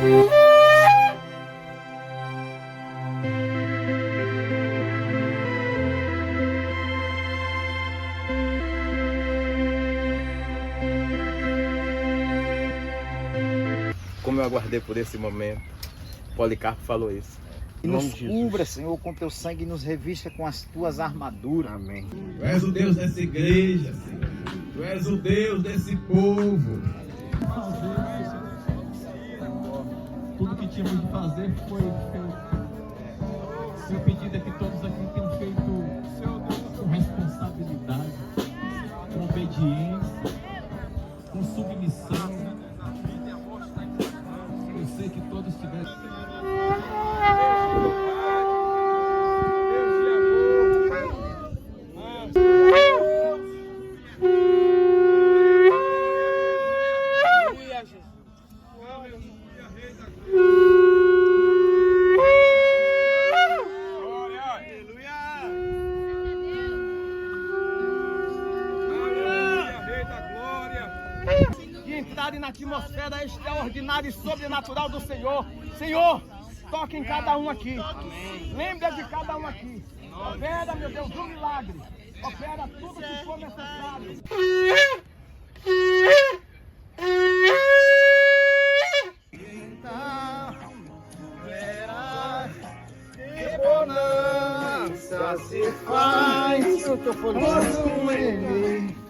Como eu aguardei por esse momento. Policarpo falou isso. E nos cubra, Senhor, com teu sangue e nos revista com as tuas armaduras. Amém. Tu és o Deus dessa igreja, Senhor. Tu és o Deus desse povo. Tudo que tínhamos de fazer foi feito. Seu pedido é que todos aqui tenham feito com responsabilidade, com obediência, com submissão. Eu sei que todos tiveram. E na atmosfera extraordinária e sobrenatural do Senhor. Senhor, toque em cada um aqui. Lembra de cada um aqui. Opera, meu Deus, um milagre. Opera tudo que for necessário. Que bonança se faz quando ele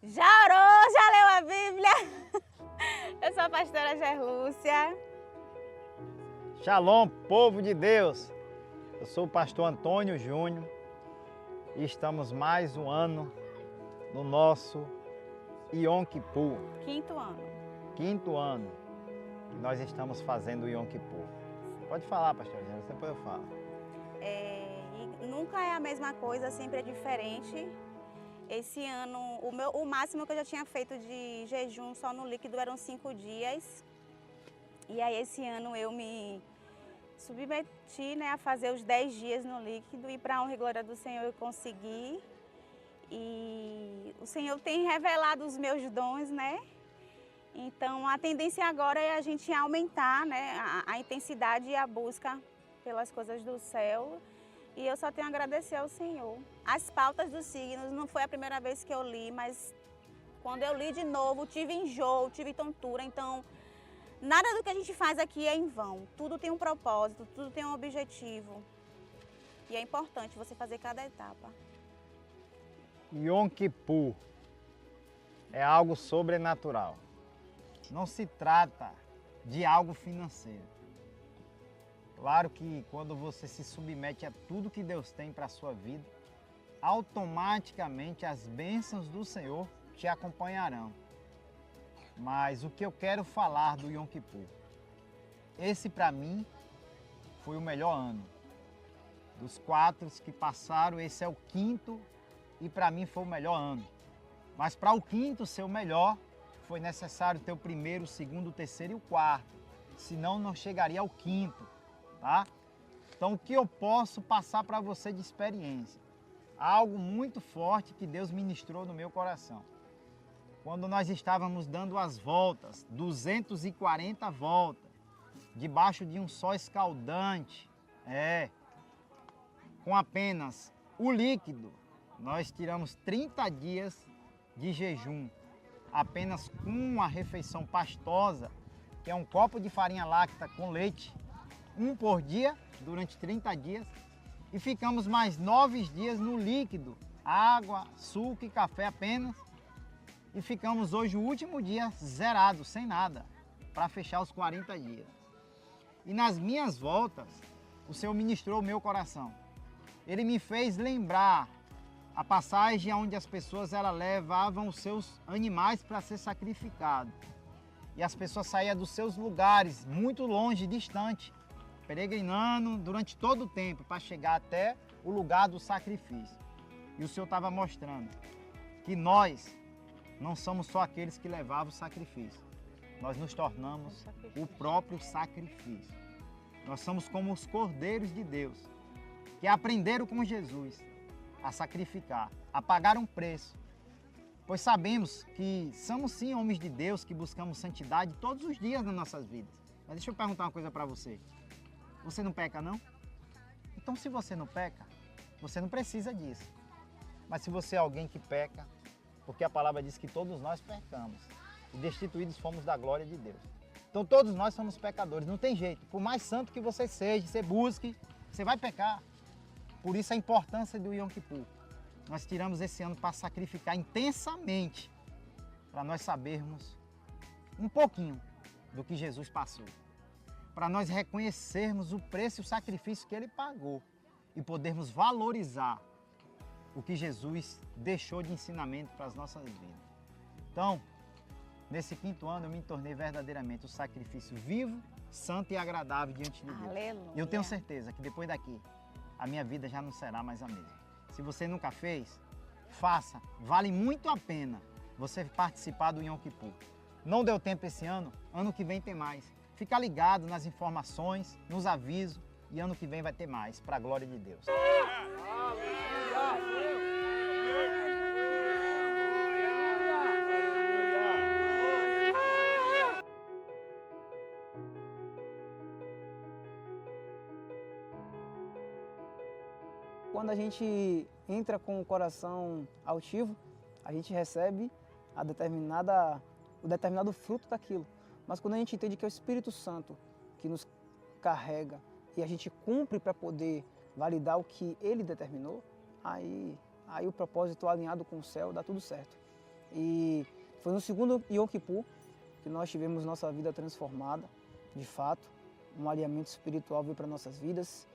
Já orou? Já leu a Bíblia? Eu sou a pastora Gerlúcia. Shalom, povo de Deus. Eu sou o pastor Antônio Júnior e estamos mais um ano no nosso Yom Kippur. Quinto ano que nós estamos fazendo o Yom Kippur. Pode falar, pastor Gerlúcia, depois eu falo. E nunca é a mesma coisa, sempre é diferente. Esse ano, o máximo que eu já tinha feito de jejum só no líquido eram 5 dias. E aí esse ano eu me submeti, né, a fazer os 10 dias no líquido e para a honra e glória do Senhor eu consegui. E o Senhor tem revelado os meus dons, né? Então a tendência agora é a gente aumentar, né, a intensidade e a busca pelas coisas do céu. E eu só tenho a agradecer ao Senhor. As pautas dos signos não foi a primeira vez que eu li, mas quando eu li de novo, tive enjoo, tive tontura. Então, nada do que a gente faz aqui é em vão. Tudo tem um propósito, tudo tem um objetivo. E é importante você fazer cada etapa. Yom Kippur é algo sobrenatural. Não se trata de algo financeiro. Claro que quando você se submete a tudo que Deus tem para a sua vida, automaticamente as bênçãos do Senhor te acompanharão. Mas o que eu quero falar do Yom Kippur, esse para mim foi o melhor ano. Dos 4 que passaram, esse é o 5º e para mim foi o melhor ano. Mas para o 5º ser o melhor, foi necessário ter o 1º, o 2º, o 3º e o 4º. Senão não chegaria ao 5º. Tá? Então o que eu posso passar para você de experiência? Algo muito forte que Deus ministrou no meu coração. Quando nós estávamos dando as voltas, 240 voltas, debaixo de um sol escaldante, com apenas o líquido, nós tiramos 30 dias de jejum, apenas com uma refeição pastosa, que é um copo de farinha láctea com leite, 1 por dia, durante 30 dias, e ficamos mais 9 dias no líquido, água, suco e café apenas, e ficamos hoje o último dia zerado, sem nada, para fechar os 40 dias. E nas minhas voltas, o Senhor ministrou o meu coração. Ele me fez lembrar a passagem onde as pessoas levavam os seus animais para ser sacrificados. E as pessoas saíam dos seus lugares, muito longe, distante, peregrinando durante todo o tempo para chegar até o lugar do sacrifício. E o Senhor estava mostrando que nós não somos só aqueles que levavam o sacrifício. Nós nos tornamos o próprio sacrifício. Nós somos como os cordeiros de Deus, que aprenderam com Jesus a sacrificar, a pagar um preço pois sabemos que somos sim homens de Deus que buscamos santidade todos os dias nas nossas vidas. Mas deixa eu perguntar uma coisa para você. Você não peca, não? Então, se você não peca, você não precisa disso. Mas se você é alguém que peca, porque a palavra diz que todos nós pecamos e destituídos fomos da glória de Deus. Então todos nós somos pecadores, não tem jeito. Por mais santo que você seja, você busque, você vai pecar. Por isso a importância do Yom Kippur. Nós tiramos esse ano para sacrificar intensamente, para nós sabermos um pouquinho do que Jesus passou. Para nós reconhecermos o preço e o sacrifício que Ele pagou e podermos valorizar o que Jesus deixou de ensinamento para as nossas vidas. Então, nesse 5º ano eu me tornei verdadeiramente o sacrifício vivo, santo e agradável diante de Deus. Aleluia. E eu tenho certeza que depois daqui, a minha vida já não será mais a mesma. Se você nunca fez, faça. Vale muito a pena você participar do Yom Kippur. Não deu tempo esse ano, ano que vem tem mais. Fica ligado nas informações, nos avisos, e ano que vem vai ter mais, para a glória de Deus. Quando a gente entra com o coração altivo, a gente recebe o determinado fruto daquilo. Mas quando a gente entende que é o Espírito Santo que nos carrega e a gente cumpre para poder validar o que Ele determinou, aí o propósito alinhado com o céu dá tudo certo. E foi no 2º Yom Kippur que nós tivemos nossa vida transformada, de fato, um alinhamento espiritual veio para nossas vidas.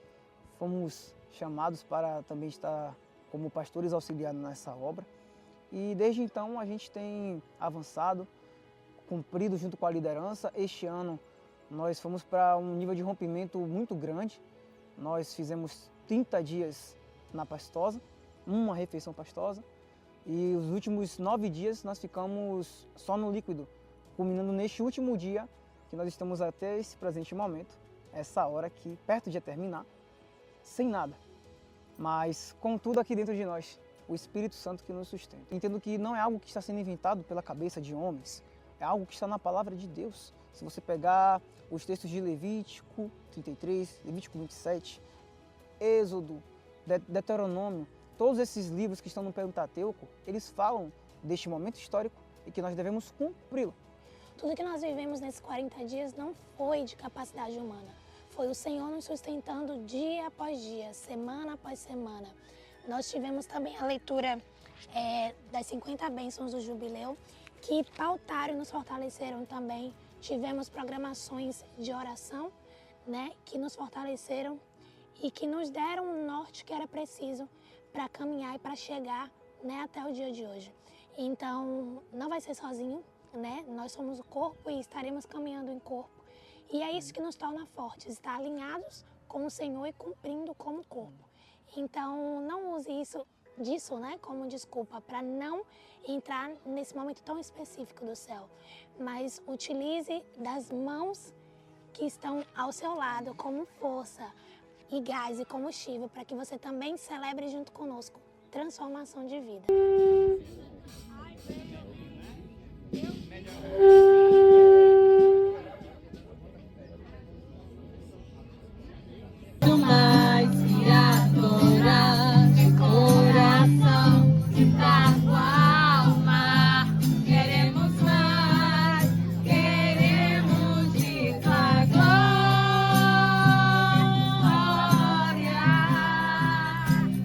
Fomos chamados para também estar como pastores auxiliares nessa obra. E desde então a gente tem avançado, cumprido junto com a liderança. Este ano nós fomos para um nível de rompimento muito grande. Nós fizemos 30 dias na pastosa, uma refeição pastosa. E os últimos 9 dias nós ficamos só no líquido, culminando neste último dia que nós estamos até esse presente momento, essa hora aqui, perto de terminar, sem nada, mas com tudo aqui dentro de nós, o Espírito Santo que nos sustenta. Entendo que não é algo que está sendo inventado pela cabeça de homens, é algo que está na palavra de Deus. Se você pegar os textos de Levítico 33, Levítico 27, Êxodo, Deuteronômio, todos esses livros que estão no Pentateuco, eles falam deste momento histórico e que nós devemos cumpri-lo. Tudo que nós vivemos nesses 40 dias não foi de capacidade humana. Foi o Senhor nos sustentando dia após dia, semana após semana. Nós tivemos também a leitura das 50 bênçãos do Jubileu, que pautaram e nos fortaleceram também. Tivemos programações de oração, né, que nos fortaleceram e que nos deram um norte que era preciso para caminhar e para chegar, né, até o dia de hoje. Então, não vai ser sozinho, né? Nós somos o corpo e estaremos caminhando em corpo. E é isso que nos torna fortes, estar alinhados com o Senhor e cumprindo como corpo. Então, não use disso, né, como desculpa para não entrar nesse momento tão específico do céu. Mas utilize das mãos que estão ao seu lado como força e gás e combustível para que você também celebre junto conosco transformação de vida. Mais se adorar, coração está com a alma. Queremos mais, queremos de tua glória,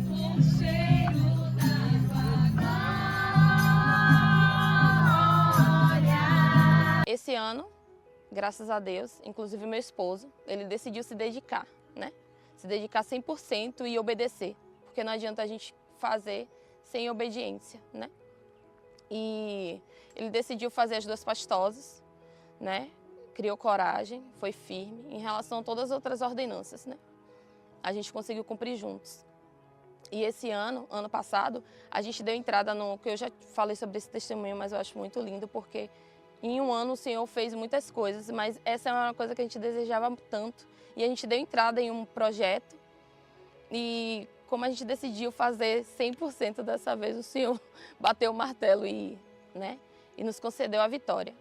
o cheiro da tua glória. Esse ano, graças a Deus, inclusive meu esposo, ele decidiu se dedicar, né? Se dedicar 100% e obedecer, porque não adianta a gente fazer sem obediência, né? E ele decidiu fazer as 2 pastosas, né? Criou coragem, foi firme em relação a todas as outras ordenanças, né? A gente conseguiu cumprir juntos. E esse ano passado, a gente deu entrada no que eu já falei sobre esse testemunho, mas eu acho muito lindo porque em um ano o Senhor fez muitas coisas, mas essa é uma coisa que a gente desejava tanto. E a gente deu entrada em um projeto e como a gente decidiu fazer 100% dessa vez, o Senhor bateu o martelo e nos concedeu a vitória.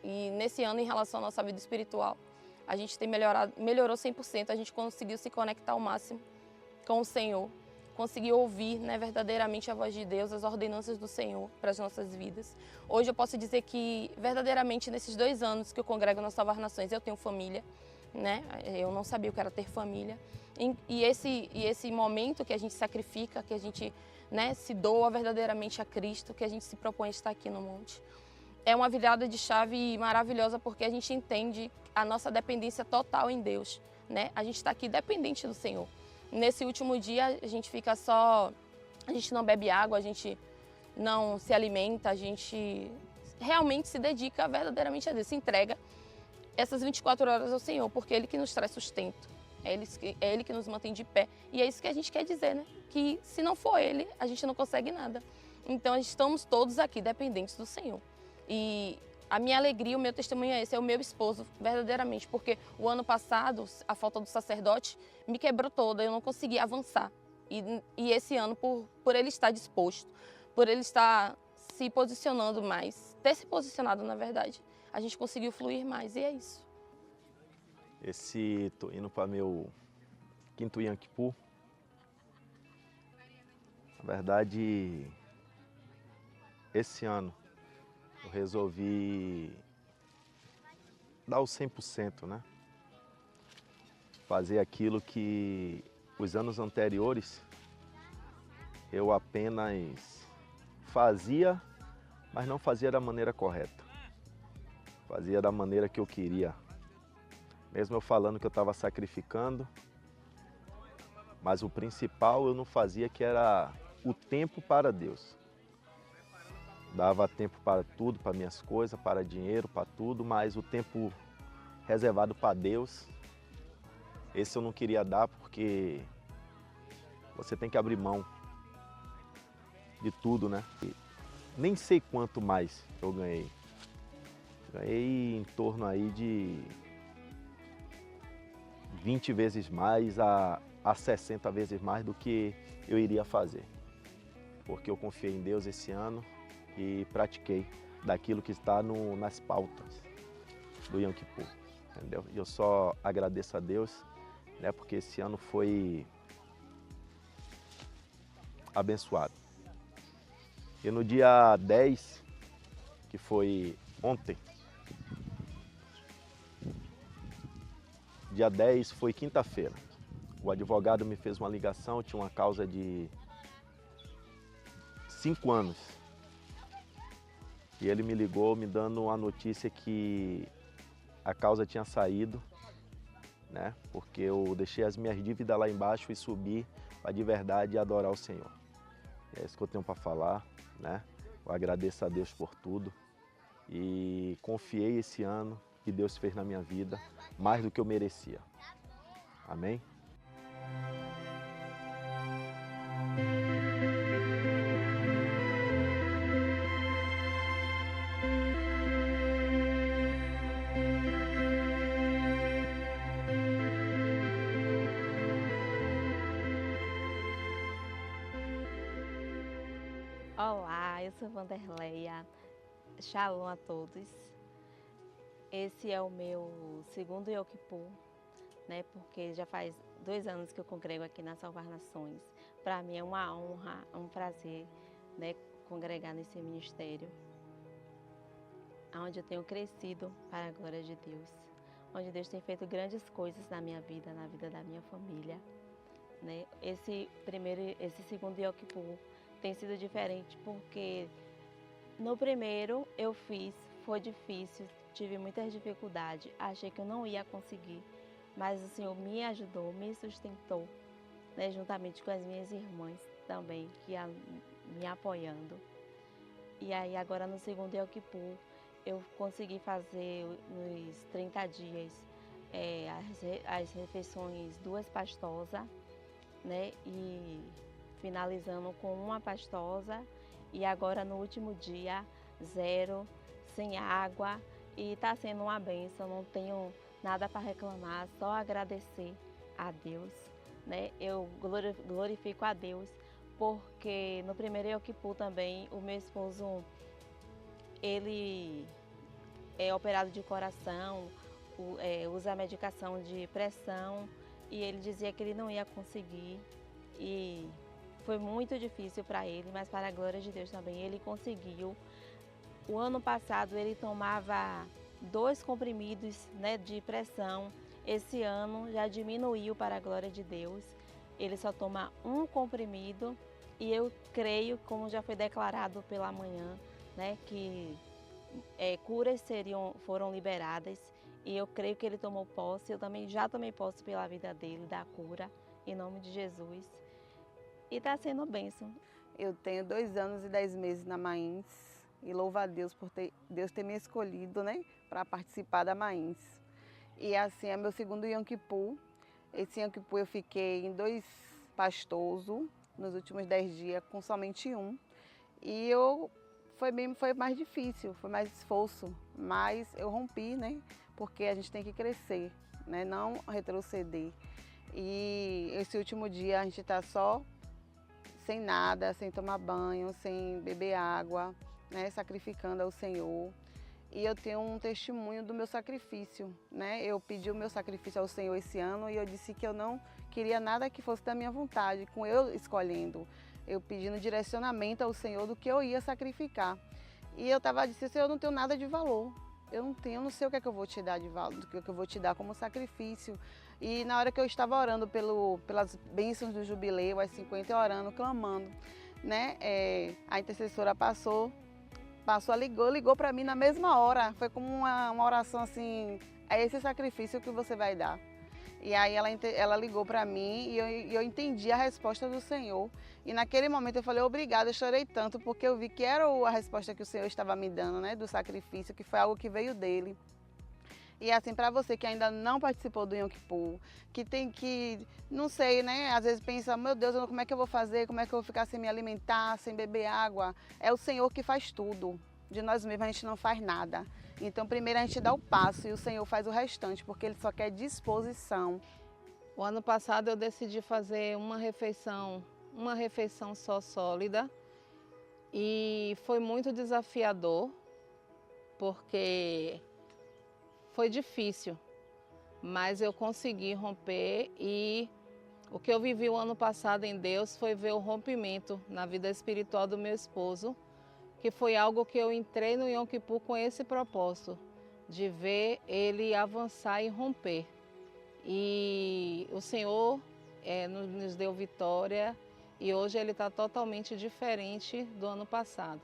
E nesse ano, em relação à nossa vida espiritual, a gente tem melhorou 100%, a gente conseguiu se conectar ao máximo com o Senhor, conseguiu ouvir verdadeiramente a voz de Deus, as ordenanças do Senhor para as nossas vidas. Hoje eu posso dizer que, verdadeiramente, nesses 2 anos que eu congrego nas Salvar Nações, eu tenho família, eu não sabia o que era ter família. E esse momento que a gente sacrifica, que a gente se doa verdadeiramente a Cristo, que a gente se propõe a estar aqui no monte, é uma virada de chave maravilhosa, porque a gente entende a nossa dependência total em Deus. A gente está aqui dependente do Senhor. Nesse último dia, a gente fica só... A gente não bebe água, a gente não se alimenta, a gente realmente se dedica verdadeiramente a Deus, se entrega essas 24 horas ao Senhor, porque é Ele que nos traz sustento, é Ele que nos mantém de pé. E é isso que a gente quer dizer, que se não for Ele, a gente não consegue nada. Então, estamos todos aqui dependentes do Senhor. E a minha alegria, o meu testemunho é esse, é o meu esposo, verdadeiramente, porque o ano passado, a falta do sacerdote me quebrou toda, eu não consegui avançar. E esse ano, por ele estar disposto, por ele estar se posicionando mais, ter se posicionado, na verdade, a gente conseguiu fluir mais, e é isso. Tô indo para meu 5º Yom Kippur. Na verdade, esse ano eu resolvi dar o 100%, Fazer aquilo que os anos anteriores eu apenas fazia, mas não fazia da maneira correta. Fazia da maneira que eu queria. Mesmo eu falando que eu estava sacrificando, mas o principal eu não fazia, que era o tempo para Deus. Dava tempo para tudo, para minhas coisas, para dinheiro, para tudo, mas o tempo reservado para Deus, esse eu não queria dar, porque você tem que abrir mão de tudo, E nem sei quanto mais eu ganhei. Ganhei em torno aí de 20 vezes mais a 60 vezes mais do que eu iria fazer. Porque eu confiei em Deus esse ano e pratiquei daquilo que está nas pautas do Yom Kippur, entendeu? E eu só agradeço a Deus, porque esse ano foi abençoado. E no dia 10, que foi ontem, dia 10 foi quinta-feira, o advogado me fez uma ligação, tinha uma causa de 5 anos. E ele me ligou me dando a notícia que a causa tinha saído, porque eu deixei as minhas dívidas lá embaixo e subi para de verdade adorar o Senhor. É isso que eu tenho para falar, Eu agradeço a Deus por tudo e confiei esse ano que Deus fez na minha vida mais do que eu merecia. Amém? Olá, eu sou Vanderleia. Shalom a todos. Esse é o meu 2º Yom Kippur, porque já faz 2 anos que eu congrego aqui na Salvar Nações. Para mim é uma honra, um prazer, congregar nesse ministério, onde eu tenho crescido para a glória de Deus, onde Deus tem feito grandes coisas na minha vida, na vida da minha família. Esse 2º Yom Kippur tem sido diferente, porque no primeiro eu fiz, foi difícil, tive muitas dificuldades, achei que eu não ia conseguir, mas o Senhor me ajudou, me sustentou, juntamente com as minhas irmãs também, que iam me apoiando. E aí agora no 2º Yom Kippur, eu consegui fazer nos 30 dias as refeições 2 pastosas, e finalizando com 1 pastosa, e agora no último dia 0, sem água, e está sendo uma bênção, não tenho nada para reclamar, só agradecer a Deus, né? Eu glorifico a Deus, porque no primeiro Yom Kippur também, o meu esposo, ele é operado de coração, usa a medicação de pressão, e ele dizia que ele não ia conseguir, e foi muito difícil para ele, mas para a glória de Deus também, ele conseguiu. O ano passado ele tomava 2 comprimidos, né, de pressão. Esse ano já diminuiu, para a glória de Deus. Ele só toma 1 comprimido, e eu creio, como já foi declarado pela manhã, né, que curas foram liberadas, e eu creio que ele tomou posse. Eu também já tomei posse pela vida dele, da cura, em nome de Jesus. E está sendo bênção. Eu tenho 2 anos e 10 meses na Mains, e louvo a Deus por Deus ter me escolhido, né, para participar da Mains. E assim, é meu segundo Yom Kippur. Esse Yom Kippur eu fiquei em 2 pastosos nos últimos 10 dias, com somente 1. E foi mais difícil, foi mais esforço, mas eu rompi, né, porque a gente tem que crescer, né, não retroceder. E esse último dia a gente está só sem nada, sem tomar banho, sem beber água, né, sacrificando ao Senhor. E eu tenho um testemunho do meu sacrifício, né? Eu pedi o meu sacrifício ao Senhor esse ano, e eu disse que eu não queria nada que fosse da minha vontade, com eu escolhendo. Eu pedindo direcionamento ao Senhor do que eu ia sacrificar. E eu estava dizendo: Senhor, eu não tenho nada de valor. Eu não sei o que é que eu vou te dar de valor, o que é que eu vou te dar como sacrifício. E na hora que eu estava orando pelas bênçãos do jubileu, às 50, orando, clamando, né? A intercessora ligou para mim na mesma hora. Foi como uma oração assim: é esse sacrifício que você vai dar. E aí ela ligou para mim, e eu entendi a resposta do Senhor. E naquele momento eu falei: obrigada. Eu chorei tanto, porque eu vi que era a resposta que o Senhor estava me dando, né, do sacrifício, que foi algo que veio dele. E assim, para você que ainda não participou do Yom Kippur, não sei, né, às vezes pensa: meu Deus, como é que eu vou fazer, como é que eu vou ficar sem me alimentar, sem beber água? É o Senhor que faz tudo, de nós mesmos a gente não faz nada. Então primeiro a gente dá o passo, e o Senhor faz o restante, porque Ele só quer disposição. O ano passado eu decidi fazer uma refeição só sólida, e foi muito desafiador, porque foi difícil, mas eu consegui romper. E o que eu vivi o ano passado em Deus foi ver o rompimento na vida espiritual do meu esposo, que foi algo que eu entrei no Yom Kippur com esse propósito, de ver ele avançar e romper. E o Senhor nos deu vitória, e hoje ele está totalmente diferente do ano passado.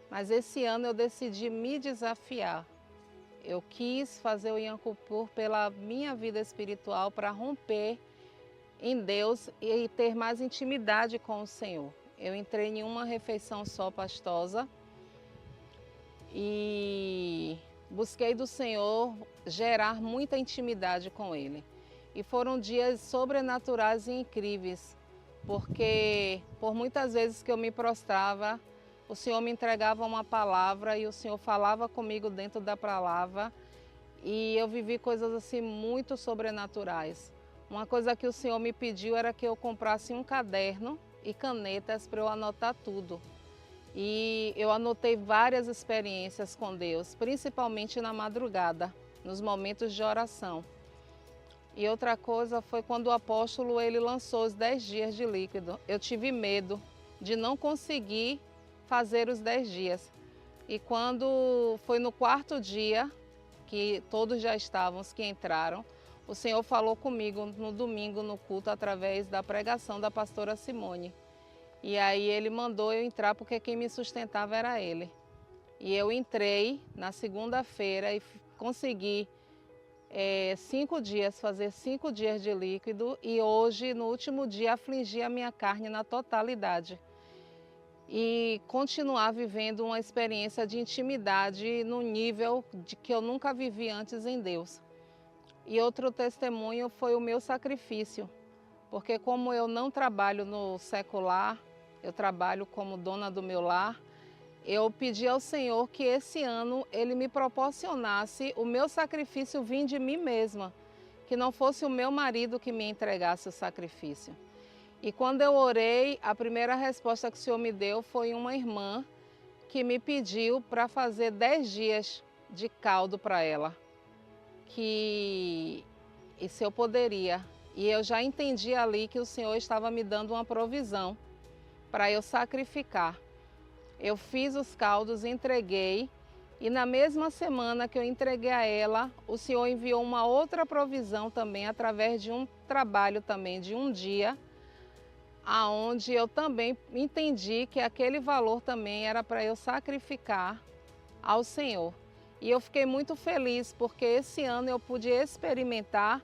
Mas esse ano eu decidi me desafiar. Eu quis fazer o Yom Kippur pela minha vida espiritual, para romper em Deus e ter mais intimidade com o Senhor. Eu entrei em uma refeição só pastosa e busquei do Senhor gerar muita intimidade com Ele. E foram dias sobrenaturais e incríveis, porque por muitas vezes que eu me prostrava, o Senhor me entregava uma palavra, e o Senhor falava comigo dentro da palavra, e eu vivi coisas assim muito sobrenaturais. Uma coisa que o Senhor me pediu era que eu comprasse um caderno e canetas para eu anotar tudo. E eu anotei várias experiências com Deus, principalmente na madrugada, nos momentos de oração. E outra coisa foi quando o apóstolo ele lançou os 10 dias de líquido. Eu tive medo de não conseguir fazer os 10 dias. E quando foi no 4º dia, que todos já estavam, os que entraram, o Senhor falou comigo no domingo no culto, através da pregação da pastora Simone. E aí ele mandou eu entrar, porque quem me sustentava era ele. E eu entrei na segunda-feira e consegui 5 dias, fazer 5 dias de líquido, e hoje, no último dia, afligir a minha carne na totalidade. E continuar vivendo uma experiência de intimidade no nível de que eu nunca vivi antes em Deus. E outro testemunho foi o meu sacrifício, porque como eu não trabalho no secular, eu trabalho como dona do meu lar, eu pedi ao Senhor que esse ano Ele me proporcionasse o meu sacrifício vir de mim mesma, que não fosse o meu marido que me entregasse o sacrifício. E quando eu orei, a primeira resposta que o Senhor me deu foi uma irmã que me pediu para fazer 10 dias de caldo para ela, e se eu poderia. E eu já entendi ali que o Senhor estava me dando uma provisão para eu sacrificar. Eu fiz os caldos, entreguei, e na mesma semana que eu entreguei a ela, o Senhor enviou uma outra provisão também, através de um trabalho também de um dia, aonde eu também entendi que aquele valor também era para eu sacrificar ao Senhor. E eu fiquei muito feliz, porque esse ano eu pude experimentar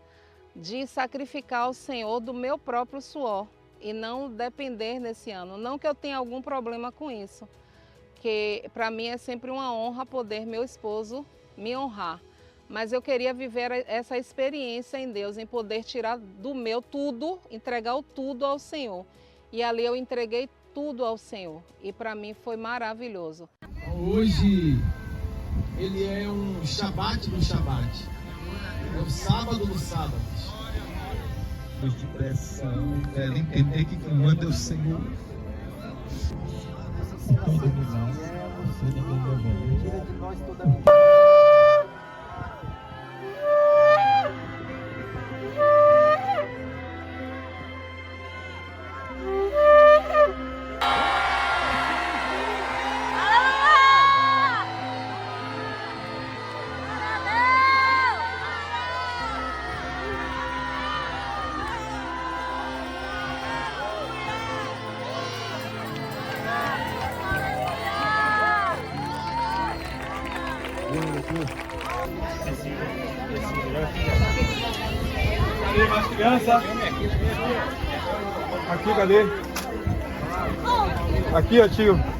de sacrificar ao Senhor do meu próprio suor e não depender nesse ano. Não que eu tenha algum problema com isso, que para mim é sempre uma honra poder meu esposo me honrar. Mas eu queria viver essa experiência em Deus, em poder tirar do meu tudo, entregar o tudo ao Senhor. E ali eu entreguei tudo ao Senhor. E para mim foi maravilhoso. Hoje ele é um Shabat no Shabat. É um sábado no sábado. De pressão, ela entender que quem manda é o Senhor. Todo milagre, toda minha Tira de nós toda mentira. Cadê mais criança? Aqui, cadê? Aqui, ó, tio.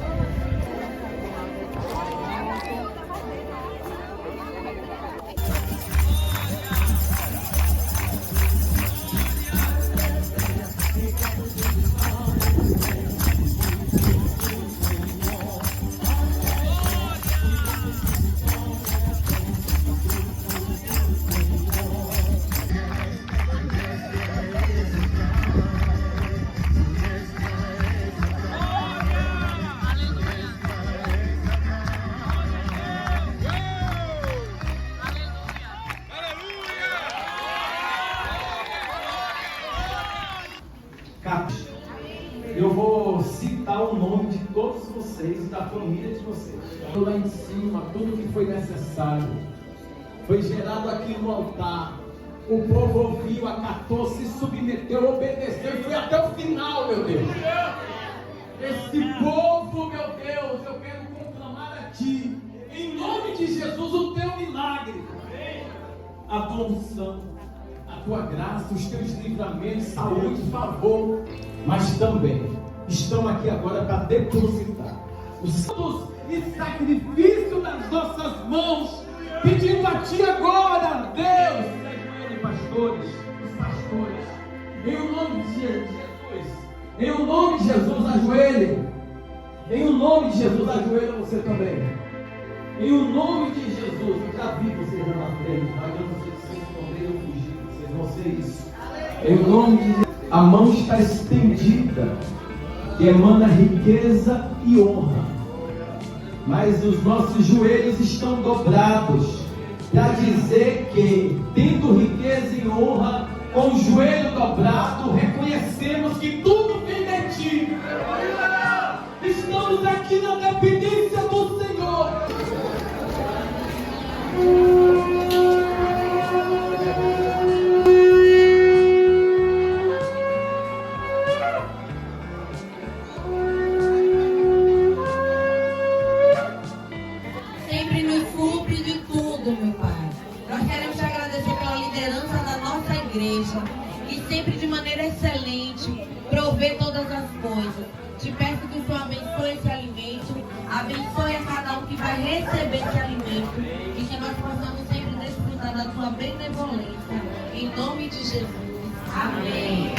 Eu vou citar o nome de todos vocês e da família de vocês. Lá em cima, tudo que foi necessário foi gerado aqui no altar. O povo ouviu, acatou, se submeteu, obedeceu e foi até o final, meu Deus. Esse povo, meu Deus, eu quero conclamar a Ti, em nome de Jesus, o Teu milagre, a Tua unção, a Tua graça, os Teus livramentos, saúde, favor, mas também estão aqui agora para depositar os santos e sacrifício das nossas mãos, pedindo a Ti agora, Deus, ajoelhem, pastores, os pastores, em o nome de Jesus, em o nome de Jesus, ajoelhem, em o nome de Jesus, ajoelha você também, em o nome de Jesus. Eu já vi vocês lá na frente, mas eu não sei se vocês esconderam ou fugiram, vocês vão ser isso, em o nome de Jesus. A mão está estendida, que emana riqueza e honra, mas os nossos joelhos estão dobrados para dizer que, tendo riqueza e honra, com o joelho dobrado, reconhecemos que tudo vem de Ti. Estamos aqui na dependência do Senhor. Sempre nos supre de tudo, meu Pai. Nós queremos te agradecer pela liderança da nossa igreja e sempre de maneira excelente prover todas as coisas. Te peço que o Senhor abençoe esse alimento, abençoe a cada um que vai receber esse alimento e que nós possamos sempre desfrutar da tua benevolência. Em nome de Jesus. Amém.